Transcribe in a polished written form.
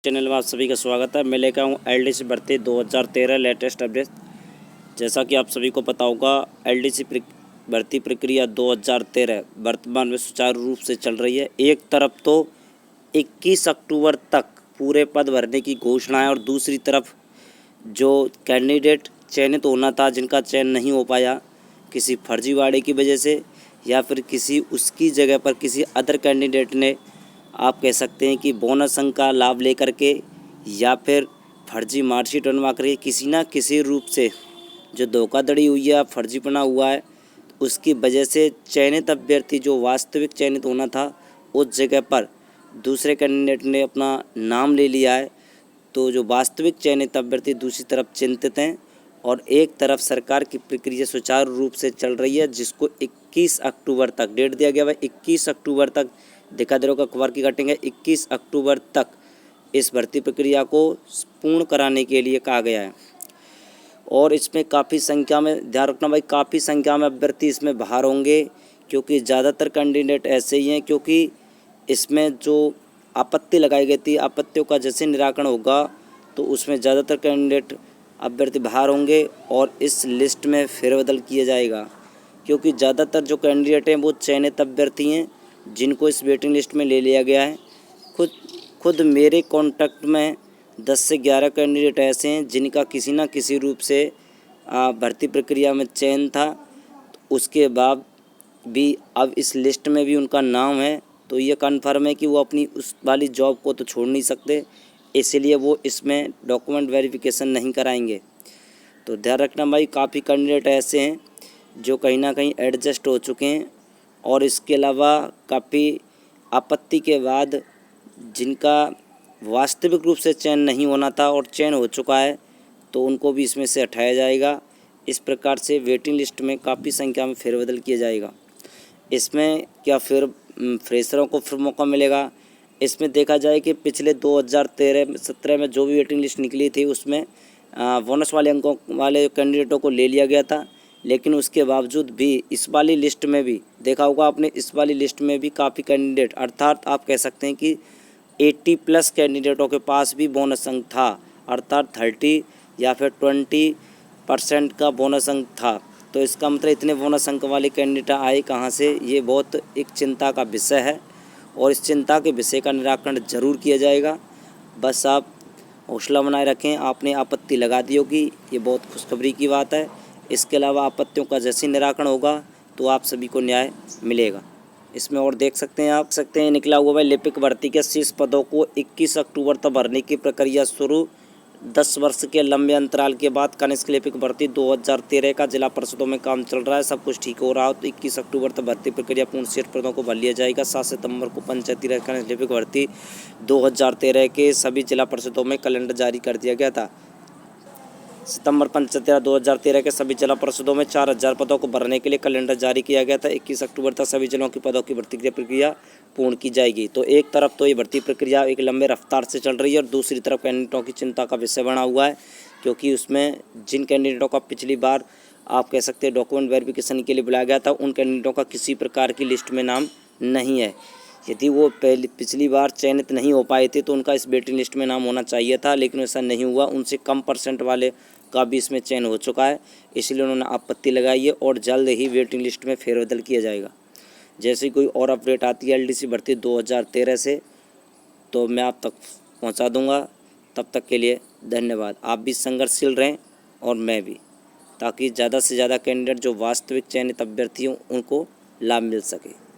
Channel में आप सभी का स्वागत है। मैं लेकर आऊँ एलडीसी भर्ती 2013 लेटेस्ट अपडेट। जैसा कि आप सभी को पता होगा, एलडीसी भर्ती प्रक्रिया 2013 वर्तमान में सुचारू रूप से चल रही है। एक तरफ तो 21 अक्टूबर तक पूरे पद भरने की घोषणा है और दूसरी तरफ जो कैंडिडेट चयनित होना था, जिनका चयन नहीं हो पाया किसी फर्जीवाड़े की वजह से या फिर किसी उसकी जगह पर किसी अदर कैंडिडेट ने, आप कह सकते हैं कि बोनस अंक का लाभ लेकर के या फिर फर्जी मार्कशीट बनवा करके किसी ना किसी रूप से जो धोखाधड़ी हुई है, फर्जीपना हुआ है, उसकी वजह से चयनित अभ्यर्थी जो वास्तविक चयनित होना था उस जगह पर दूसरे कैंडिडेट ने अपना नाम ले लिया है। तो जो वास्तविक चयनित अभ्यर्थी दूसरी तरफ चिंतित हैं और एक तरफ सरकार की प्रक्रिया सुचारू रूप से चल रही है, जिसको 21 अक्टूबर तक डेट दिया गया है। 21 अक्टूबर तक दिखा दे रहा अखबार की कटिंग है। 21 अक्टूबर तक इस भर्ती प्रक्रिया को पूर्ण कराने के लिए कहा गया है और इसमें काफ़ी संख्या में, ध्यान रखना भाई, काफ़ी संख्या में अभ्यर्थी इसमें बाहर होंगे, क्योंकि ज़्यादातर कैंडिडेट ऐसे ही हैं। क्योंकि इसमें जो आपत्ति लगाई गई थी, आपत्तियों का जैसे निराकरण होगा तो उसमें ज़्यादातर कैंडिडेट अभ्यर्थी बाहर होंगे और इस लिस्ट में फेरबदल किया जाएगा। क्योंकि ज़्यादातर जो कैंडिडेट हैं वो चयनित अभ्यर्थी हैं जिनको इस वेटिंग लिस्ट में ले लिया गया है। खुद मेरे कॉन्टैक्ट में 10 से 11 कैंडिडेट ऐसे हैं जिनका किसी न किसी रूप से भर्ती प्रक्रिया में चयन था, उसके बाद भी अब इस लिस्ट में भी उनका नाम है। तो ये कन्फर्म है कि वो अपनी उस वाली जॉब को तो छोड़ नहीं सकते, इसीलिए वो इसमें डॉक्यूमेंट वेरिफिकेशन नहीं कराएंगे। तो ध्यान रखना भाई, काफ़ी कैंडिडेट ऐसे हैं जो कहीं ना कहीं एडजस्ट हो चुके हैं और इसके अलावा काफ़ी आपत्ति के बाद जिनका वास्तविक रूप से चयन नहीं होना था और चयन हो चुका है तो उनको भी इसमें से हटाया जाएगा। इस प्रकार से वेटिंग लिस्ट में काफ़ी संख्या में फेरबदल किया जाएगा। इसमें क्या फिर फ्रेशरों को फिर मौका मिलेगा? इसमें देखा जाए कि पिछले 2013-17 में जो भी वेटिंग लिस्ट निकली थी उसमें बोनस वाले अंकों वाले कैंडिडेटों को ले लिया गया था, लेकिन उसके बावजूद भी इस वाली लिस्ट में भी देखा होगा आपने, इस वाली लिस्ट में भी काफ़ी कैंडिडेट, अर्थात आप कह सकते हैं कि 80+ कैंडिडेटों के पास भी बोनस अंक था, अर्थात 30 या फिर 20% का बोनस अंक था। तो इसका मतलब इतने बोनस अंक वाले कैंडिडेट आए कहाँ से? ये बहुत एक चिंता का विषय है और इस चिंता के विषय का निराकरण जरूर किया जाएगा। बस आप हौसला बनाए रखें। आपने आपत्ति लगा दी होगी, ये बहुत खुशखबरी की बात है। इसके अलावा आपत्तियों का जैसे निराकरण होगा तो आप सभी को न्याय मिलेगा। इसमें और देख सकते हैं, आप सकते हैं निकला हुआ है लिपिक भर्ती के शेष पदों को 21 अक्टूबर तक भरने की प्रक्रिया शुरू। 10 वर्ष के लंबे अंतराल के बाद कनिष्ठ लिपिक भर्ती 2013 का जिला परिषदों में काम चल रहा है। सब कुछ ठीक हो रहा हो तो 21 अक्टूबर तक भर्ती प्रक्रिया पूर्ण शेष पदों को भर लिया जाएगा। 7 सितंबर को पंचायती राज कनिष्ठ लिपिक भर्ती 2013 के सभी जिला परिषदों में कैलेंडर जारी कर दिया गया था। सितंबर 2013 के सभी जिला परिषदों में 4000 पदों को भरने के लिए कैलेंडर जारी किया गया था। 21 अक्टूबर तक सभी जिलों के पदों की भर्ती प्रक्रिया पूर्ण की जाएगी। तो एक तरफ तो ये भर्ती प्रक्रिया एक लंबे रफ्तार से चल रही है और दूसरी तरफ कैंडिडेटों की चिंता का विषय बना हुआ है, क्योंकि उसमें जिन कैंडिडेटों का पिछली बार आप कह सकते हैं डॉक्यूमेंट वेरिफिकेशन के लिए बुलाया गया था, उन कैंडिडेटों का किसी प्रकार की लिस्ट में नाम नहीं है। यदि वो पिछली बार चयनित नहीं हो पाए थे तो उनका इस वेटिंग लिस्ट में नाम होना चाहिए था, लेकिन ऐसा नहीं हुआ। उनसे कम % वाले का भी इसमें चयन हो चुका है, इसलिए उन्होंने आपत्ति लगाई है और जल्द ही वेटिंग लिस्ट में फेरबदल किया जाएगा। जैसे कोई और अपडेट आती है एलडीसी भर्ती 2013 से तो मैं आप तक पहुंचा दूंगा। तब तक के लिए धन्यवाद। आप भी संघर्षशील रहें और मैं भी, ताकि ज़्यादा से ज़्यादा कैंडिडेट जो वास्तविक चयनित अभ्यर्थी हों उनको लाभ मिल सके।